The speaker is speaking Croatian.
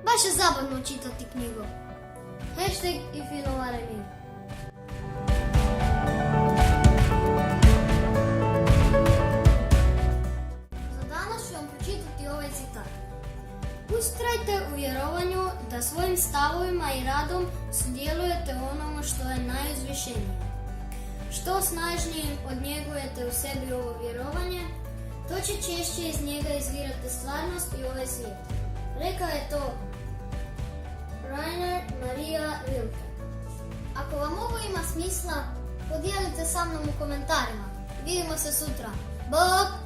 Baš je zabavno čitati knjigu. Hashtag i filmovareni. Za danas ću vam pročitati ovaj citat. Ustrajte u vjerovanju da svojim stavovima i radom sudjelujete u onome što je najuzvišenije. Što snažnije odnjegujete u sebi ovo vjerovanje, to će češće iz njega izvirati stvarnost i ovaj svijet. Rekao je to Rainer Maria Rilke. Ako vam ovo ima smisla, podijelite sa mnom u komentarima. Vidimo se sutra. Bok!